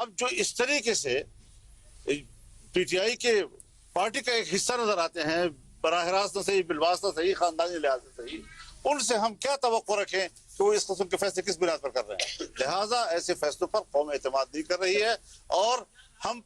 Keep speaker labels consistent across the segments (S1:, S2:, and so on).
S1: اب جو اس طریقے سے پی ٹی آئی کے پارٹی کا ایک حصہ نظر آتے ہیں، براہ راست نہ صحیح، بالواسطہ صحیح، خاندانی لحاظ سے صحیح، ان سے ہم کیا توقع رکھیں کہ وہ اس قسم کے فیصلے کس بنیاد پر کر رہے ہیں؟ لہٰذا ایسے فیصلوں پر قوم اعتماد نہیں کر رہی ہے، اور ہم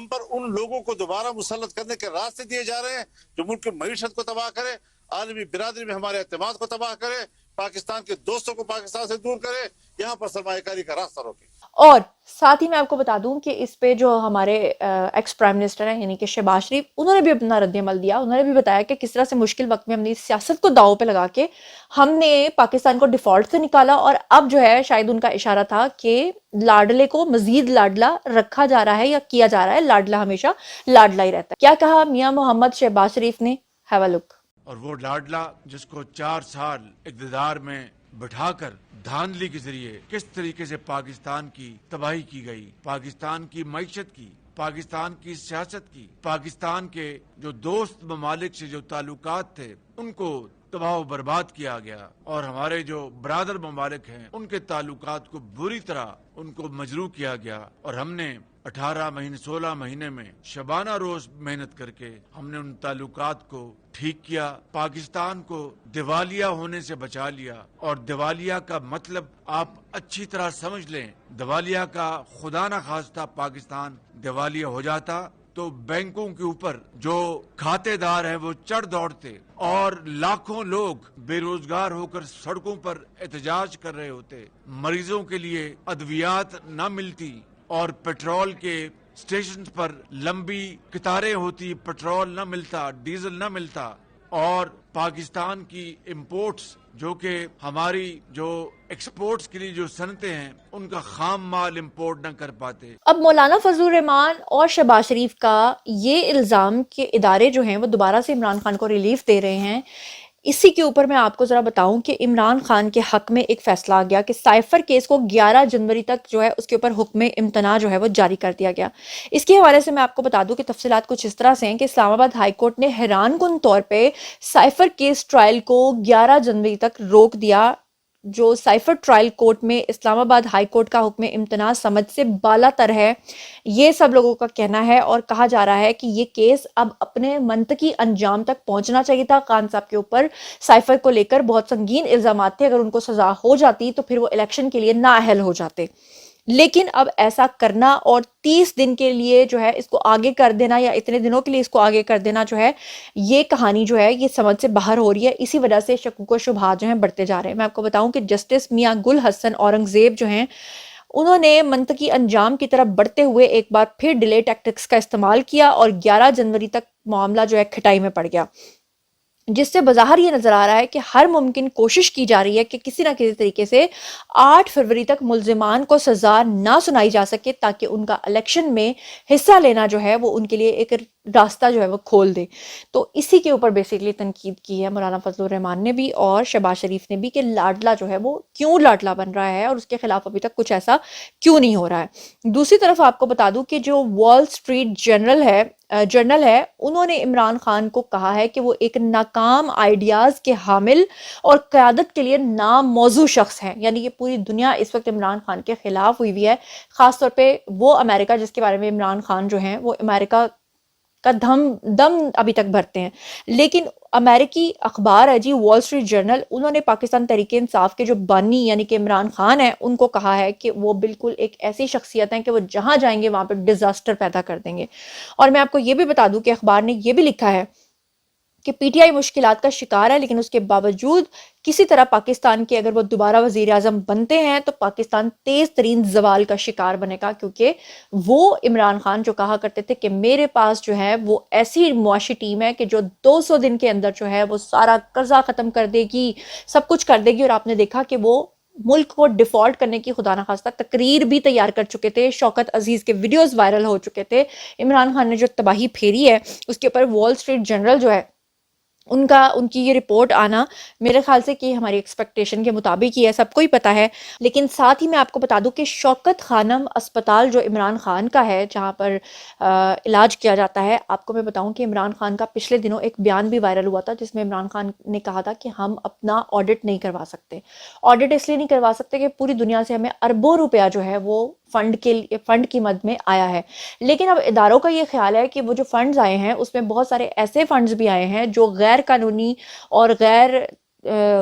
S1: پر ان لوگوں کو دوبارہ مسلط کرنے کے راستے دیے جا رہے ہیں جو ملک کی معیشت کو تباہ کرے، عالمی برادری میں ہمارے اعتماد کو تباہ کرے، پاکستان کے دوستوں کو پاکستان سے دور کرے، یہاں پر سرمایہ کاری کا راستہ روکے۔
S2: اور ساتھ ہی میں آپ کو بتا دوں کہ اس پہ جو ہمارے ایکس پرائم منسٹر ہیں یعنی کہ شہباز شریف، انہوں نے بھی اپنا رد عمل دیا. انہوں نے بھی بتایا کہ کس طرح سے مشکل وقت میں ہم نے سیاست کو داؤ پہ لگا کے ہم نے پاکستان کو ڈیفالٹ سے نکالا، اور اب جو ہے شاید ان کا اشارہ تھا کہ لاڈلے کو مزید لاڈلا رکھا جا رہا ہے یا کیا جا رہا ہے. لاڈلا ہمیشہ لاڈلا ہی رہتا ہے. کیا کہا میاں محمد شہباز شریف نے؟ ہیو اے لک.
S3: اور وہ لاڈلا جس کو 4 سال اقتدار میں بٹھا کر دھاندلی کے ذریعے کس طریقے سے پاکستان کی تباہی کی گئی، پاکستان کی معیشت کی، پاکستان کی سیاست کی، پاکستان کے جو دوست ممالک سے جو تعلقات تھے ان کو تباہ و برباد کیا گیا، اور ہمارے جو برادر ممالک ہیں ان کے تعلقات کو بری طرح ان کو مجروح کیا گیا. اور ہم نے 18 مہینے 16 مہینے میں شبانہ روز محنت کر کے ہم نے ان تعلقات کو ٹھیک کیا، پاکستان کو دیوالیہ ہونے سے بچا لیا. اور دیوالیہ کا مطلب آپ اچھی طرح سمجھ لیں، دیوالیہ کا خدا نہ خواستہ پاکستان دیوالیہ ہو جاتا تو بینکوں کے اوپر جو کھاتے دار ہیں وہ چڑھ دوڑتے اور لاکھوں لوگ بے روزگار ہو کر سڑکوں پر احتجاج کر رہے ہوتے، مریضوں کے لیے ادویات نہ ملتی اور پیٹرول کے اسٹیشن پر لمبی قطاریں ہوتی، پیٹرول نہ ملتا، ڈیزل نہ ملتا، اور پاکستان کی امپورٹس جو کہ ہماری جو ایکسپورٹس کے لیے جو صنعتیں ہیں ان کا خام مال امپورٹ نہ کر پاتے.
S2: اب مولانا فضل الرحمان اور شہباز شریف کا یہ الزام کہ ادارے جو ہیں وہ دوبارہ سے عمران خان کو ریلیف دے رہے ہیں، اسی کے اوپر میں آپ کو ذرا بتاؤں کہ عمران خان کے حق میں ایک فیصلہ آ گیا کہ سائفر کیس کو 11 جنوری تک جو ہے اس کے اوپر حکم امتناع جو ہے وہ جاری کر دیا گیا. اس کے حوالے سے میں آپ کو بتا دوں کہ تفصیلات کچھ اس طرح سے ہیں کہ اسلام آباد ہائی کورٹ نے حیران کن طور پہ سائفر کیس ٹرائل کو 11 جنوری تک روک دیا. جو سائفر ٹرائل کورٹ میں اسلام آباد ہائی کورٹ کا حکم امتناع سمجھ سے بالا تر ہے، یہ سب لوگوں کا کہنا ہے. اور کہا جا رہا ہے کہ یہ کیس اب اپنے منطقی انجام تک پہنچنا چاہیے تھا. خان صاحب کے اوپر سائفر کو لے کر بہت سنگین الزامات تھے، اگر ان کو سزا ہو جاتی تو پھر وہ الیکشن کے لیے نااہل ہو جاتے. لیکن اب ایسا کرنا اور 30 دن کے لیے جو ہے اس کو آگے کر دینا یا اتنے دنوں کے لیے اس کو آگے کر دینا جو ہے، یہ کہانی جو ہے یہ سمجھ سے باہر ہو رہی ہے. اسی وجہ سے شکوک و شبہات جو ہیں بڑھتے جا رہے ہیں. میں آپ کو بتاؤں کہ جسٹس میاں گل حسن اورنگزیب جو ہیں انہوں نے منطقی انجام کی طرف بڑھتے ہوئے ایک بار پھر ڈیلے ٹیکٹکس کا استعمال کیا اور 11 جنوری تک معاملہ جو ہے کھٹائی میں پڑ گیا، جس سے بظاہر یہ نظر آ رہا ہے کہ ہر ممکن کوشش کی جا رہی ہے کہ کسی نہ کسی طریقے سے 8 فروری تک ملزمان کو سزا نہ سنائی جا سکے تاکہ ان کا الیکشن میں حصہ لینا جو ہے وہ ان کے لیے ایک راستہ جو ہے وہ کھول دے. تو اسی کے اوپر بیسیکلی تنقید کی ہے مولانا فضل الرحمان نے بھی اور شہباز شریف نے بھی کہ لاڈلا جو ہے وہ کیوں لاڈلا بن رہا ہے اور اس کے خلاف ابھی تک کچھ ایسا کیوں نہیں ہو رہا ہے. دوسری طرف آپ کو بتا دوں کہ جو وال اسٹریٹ جرنل ہے انہوں نے عمران خان کو کہا ہے کہ وہ ایک ناکام آئیڈیاز کے حامل اور قیادت کے لیے نام موضوع شخص ہیں. یعنی کہ پوری دنیا اس وقت عمران خان کے خلاف ہوئی ہوئی ہے، خاص طور پہ وہ امریکہ جس کے بارے میں عمران خان جو ہیں وہ امریکہ کا دم ابھی تک بھرتے ہیں. لیکن امریکی اخبار ہے جی وال اسٹریٹ جرنل، انہوں نے پاکستان تحریک انصاف کے جو بانی یعنی کہ عمران خان ہیں ان کو کہا ہے کہ وہ بالکل ایک ایسی شخصیت ہیں کہ وہ جہاں جائیں گے وہاں پہ ڈیزاسٹر پیدا کر دیں گے. اور میں آپ کو یہ بھی بتا دوں کہ اخبار نے یہ بھی لکھا ہے کہ پی ٹی آئی مشکلات کا شکار ہے، لیکن اس کے باوجود کسی طرح پاکستان کے اگر وہ دوبارہ وزیر اعظم بنتے ہیں تو پاکستان تیز ترین زوال کا شکار بنے گا، کیونکہ وہ عمران خان جو کہا کرتے تھے کہ میرے پاس جو ہے وہ ایسی معاشی ٹیم ہے کہ جو 200 دن کے اندر جو ہے وہ سارا قرضہ ختم کر دے گی، سب کچھ کر دے گی. اور آپ نے دیکھا کہ وہ ملک کو ڈیفالٹ کرنے کی خدا نخواستہ تقریر بھی تیار کر چکے تھے. شوکت عزیز کے ویڈیوز وائرل ہو چکے تھے. عمران خان نے جو تباہی پھیری ہے اس کے اوپر وال اسٹریٹ جرنل جو ہے ان کی یہ رپورٹ آنا میرے خیال سے کہ ہماری ایکسپیکٹیشن کے مطابق ہی ہے، سب کو ہی پتا ہے. لیکن ساتھ ہی میں آپ کو بتا دوں کہ شوکت خانم اسپتال جو عمران خان کا ہے جہاں پر علاج کیا جاتا ہے، آپ کو میں بتاؤں کہ عمران خان کا پچھلے دنوں ایک بیان بھی وائرل ہوا تھا جس میں عمران خان نے کہا تھا کہ ہم اپنا آڈٹ نہیں کروا سکتے. آڈٹ اس لیے نہیں کروا سکتے کہ پوری دنیا سے ہمیں اربوں روپیہ جو ہے وہ فنڈ کی مد میں آیا ہے. لیکن اب اداروں کا یہ خیال ہے کہ وہ جو فنڈز آئے ہیں اس میں بہت سارے ایسے فنڈز بھی آئے ہیں جو غیر قانونی اور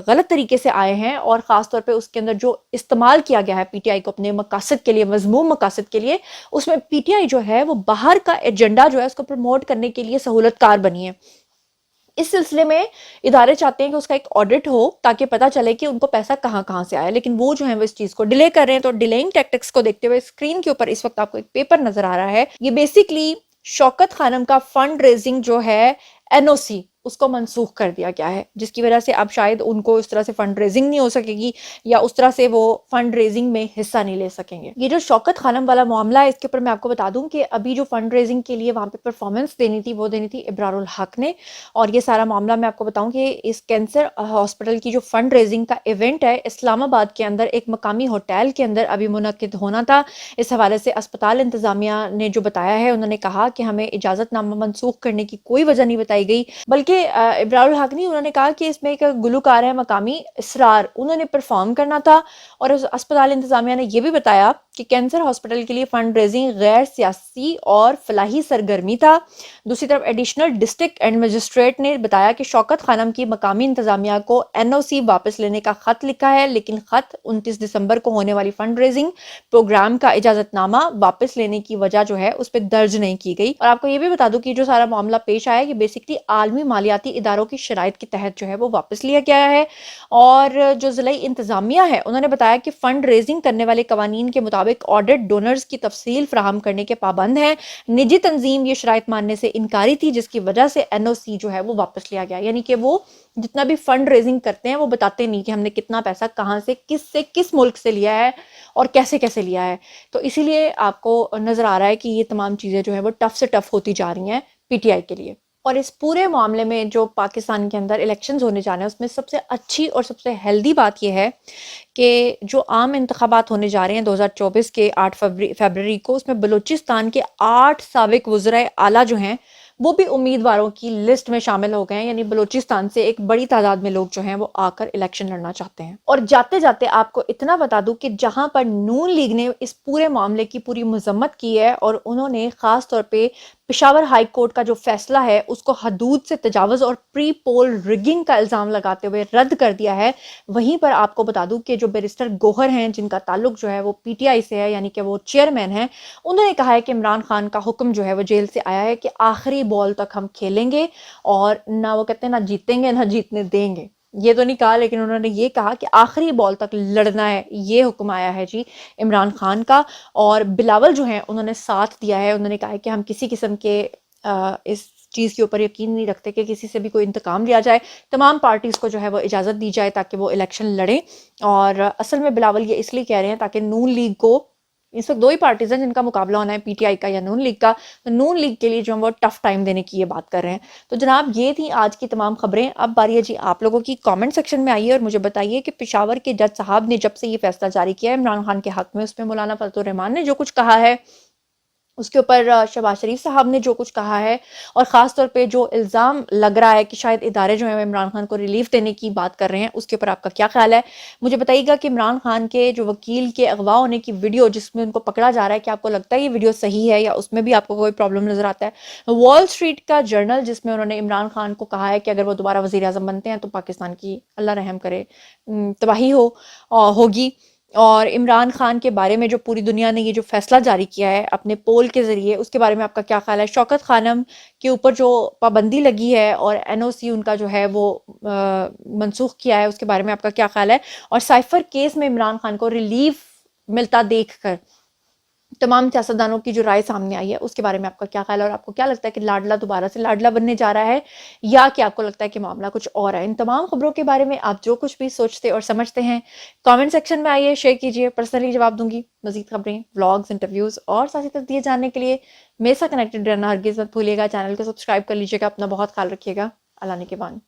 S2: غلط طریقے سے آئے ہیں، اور خاص طور پہ اس کے اندر جو استعمال کیا گیا ہے پی ٹی آئی کو اپنے مقاصد کے لیے، مذموم مقاصد کے لیے، اس میں پی ٹی آئی جو ہے وہ باہر کا ایجنڈا جو ہے اس کو پروموٹ کرنے کے لیے سہولت کار بنی ہے. اس سلسلے میں ادارے چاہتے ہیں کہ اس کا ایک آڈٹ ہو تاکہ پتہ چلے کہ ان کو پیسہ کہاں کہاں سے آیا، لیکن وہ جو ہے وہ اس چیز کو ڈیلے کر رہے ہیں. تو ڈیلیئنگ ٹیکٹکس کو دیکھتے ہوئے اسکرین کے اوپر اس وقت آپ کو ایک پیپر نظر آ رہا ہے. یہ بیسیکلی شوکت خانم کا فنڈ ریزنگ جو ہے این او سی اس کو منسوخ کر دیا گیا ہے، جس کی وجہ سے اب شاید ان کو اس طرح سے فنڈ ریزنگ نہیں ہو سکے گی یا اس طرح سے وہ فنڈ ریزنگ میں حصہ نہیں لے سکیں گے. یہ جو شوکت خانم والا معاملہ ہے اس کے اوپر میں آپ کو بتا دوں کہ ابھی جو فنڈ ریزنگ کے لیے وہاں پہ پرفارمنس دینی تھی وہ دینی تھی ابرار الحق نے. اور یہ سارا معاملہ میں آپ کو بتاؤں کہ اس کینسر ہاسپٹل کی جو فنڈ ریزنگ کا ایونٹ ہے اسلام آباد کے اندر ایک مقامی ہوٹل کے اندر ابھی منعقد ہونا تھا. اس حوالے سے اسپتال انتظامیہ نے جو بتایا ہے، انہوں نے کہا کہ ہمیں اجازت نامہ منسوخ کرنے کی کوئی وجہ نہیں بتائی گئی، بلکہ ابرار الحق نہیں، انہوں نے کہا کہ اس میں ایک گلوکار ہے مقامی اسرار، انہوں نے پرفارم کرنا تھا. اور اسپتال انتظامیہ نے یہ بھی بتایا کہ کینسر ہاسپٹل کے لیے فنڈ ریزنگ غیر سیاسی اور فلاحی سرگرمی تھا. دوسری طرف ایڈیشنل ڈسٹرکٹ اینڈ مجسٹریٹ نے بتایا کہ شوکت خانم کی مقامی انتظامیہ کو این او سی واپس لینے کا خط لکھا ہے، لیکن خط 29 دسمبر کو ہونے والی فنڈ ریزنگ پروگرام کا اجازت نامہ واپس لینے کی وجہ جو ہے اس پہ درج نہیں کی گئی. اور آپ کو یہ بھی بتا دوں کہ جو سارا معاملہ پیش آیا یہ بیسکلی عالمی مالیاتی اداروں کی شرائط کے تحت جو ہے وہ واپس لیا گیا ہے. اور جو ضلعی انتظامیہ ہے انہوں نے بتایا کہ فنڈ ریزنگ کرنے والے قوانین کے مطابق آڈٹ ڈونرز کی تفصیل فراہم کرنے کے پابند ہیں. نجی تنظیم یہ شرائط ماننے سے انکاری تھی، جس کی وجہ سے این او سی جو ہے وہ واپس لیا گیا. یعنی کہ وہ جتنا بھی فنڈ ریزنگ کرتے ہیں وہ بتاتے نہیں کہ ہم نے کتنا پیسہ کہاں سے کس ملک سے لیا ہے اور کیسے کیسے لیا ہے. تو اسی لیے آپ کو نظر آ رہا ہے کہ یہ تمام چیزیں جو ہے وہ ٹف سے ٹف ہوتی جا رہی ہیں پی ٹی آئی کے لیے. اور اس پورے معاملے میں جو پاکستان کے اندر الیکشنز ہونے جانے ہیں اس میں سب سے اچھی اور سب سے ہیلدی بات یہ ہے کہ جو عام انتخابات ہونے جا رہے ہیں 2024 کے 8 فروری کو، اس میں بلوچستان کے 8 سابق وزرائے اعلیٰ جو ہیں وہ بھی امیدواروں کی لسٹ میں شامل ہو گئے ہیں. یعنی بلوچستان سے ایک بڑی تعداد میں لوگ جو ہیں وہ آ کر الیکشن لڑنا چاہتے ہیں. اور جاتے جاتے آپ کو اتنا بتا دوں کہ جہاں پر نون لیگ نے اس پورے معاملے کی پوری مذمت کی ہے اور انہوں نے خاص طور پہ پشاور ہائی کورٹ کا جو فیصلہ ہے اس کو حدود سے تجاوز اور پری پول ریگنگ کا الزام لگاتے ہوئے رد کر دیا ہے، وہیں پر آپ کو بتا دوں کہ جو بیرسٹر گوہر ہیں جن کا تعلق جو ہے وہ پی ٹی آئی سے ہے، یعنی کہ وہ چیئرمین ہیں، انہوں نے کہا ہے کہ عمران خان کا حکم جو ہے وہ جیل سے آیا ہے کہ آخری بال تک ہم کھیلیں گے اور نہ وہ کہتے ہیں نہ جیتیں گے نہ جیتنے دیں گے. یہ تو نہیں کہا لیکن انہوں نے یہ کہا کہ آخری بال تک لڑنا ہے. یہ حکم آیا ہے جی عمران خان کا. اور بلاول جو ہیں انہوں نے ساتھ دیا ہے، انہوں نے کہا ہے کہ ہم کسی قسم کے اس چیز کے اوپر یقین نہیں رکھتے کہ کسی سے بھی کوئی انتقام لیا جائے. تمام پارٹیز کو جو ہے وہ اجازت دی جائے تاکہ وہ الیکشن لڑیں. اور اصل میں بلاول یہ اس لیے کہہ رہے ہیں تاکہ نون لیگ کو، اس وقت 2 ہی پارٹیز ہیں جن کا مقابلہ ہونا ہے، پی ٹی آئی کا یا نون لیگ کا، تو نون لیگ کے لیے جو ہم وہ ٹف ٹائم دینے کی یہ بات کر رہے ہیں. تو جناب یہ تھی آج کی تمام خبریں. اب باری ہے جی آپ لوگوں کی. کامنٹ سیکشن میں آئیے اور مجھے بتائیے کہ پشاور کے جج صاحب نے جب سے یہ فیصلہ جاری کیا ہے عمران خان کے حق میں، اس میں مولانا فضل الرحمان نے جو کچھ کہا ہے، اس کے اوپر شہباز شریف صاحب نے جو کچھ کہا ہے، اور خاص طور پہ جو الزام لگ رہا ہے کہ شاید ادارے جو ہیں عمران خان کو ریلیف دینے کی بات کر رہے ہیں، اس کے اوپر آپ کا کیا خیال ہے مجھے بتائیے گا. کہ عمران خان کے جو وکیل کے اغوا ہونے کی ویڈیو جس میں ان کو پکڑا جا رہا ہے، کہ آپ کو لگتا ہے یہ ویڈیو صحیح ہے یا اس میں بھی آپ کو کوئی پرابلم نظر آتا ہے. وال اسٹریٹ کا جرنل جس میں انہوں نے عمران خان کو کہا ہے کہ اگر وہ دوبارہ وزیر اعظم بنتے ہیں تو پاکستان کی اللہ رحم کرے تباہی ہوگی. اور عمران خان کے بارے میں جو پوری دنیا نے یہ جو فیصلہ جاری کیا ہے اپنے پول کے ذریعے، اس کے بارے میں آپ کا کیا خیال ہے. شوکت خانم کے اوپر جو پابندی لگی ہے اور این او سی ان کا جو ہے وہ منسوخ کیا ہے، اس کے بارے میں آپ کا کیا خیال ہے. اور سائفر کیس میں عمران خان کو ریلیف ملتا دیکھ کر تمام سیاستدانوں کی جو رائے سامنے آئی ہے اس کے بارے میں آپ کا کیا خیال ہے. اور آپ کو کیا لگتا ہے کہ لاڈلا دوبارہ سے لاڈلا بننے جا رہا ہے یا کہ آپ کو لگتا ہے کہ معاملہ کچھ اور ہے. ان تمام خبروں کے بارے میں آپ جو کچھ بھی سوچتے اور سمجھتے ہیں کامنٹ سیکشن میں آئیے، شیئر کیجئے، پرسنلی جواب دوں گی. مزید خبریں، ولاگز، انٹرویوز اور ساتھی تجزیے جاننے کے لیے میرے ساتھ کنیکٹڈ رہنا ہرگز مت بھولیے گا. چینل کو سبسکرائب کر لیجیے گا. اپنا بہت خیال رکھیے گا. اللہ نگہبان.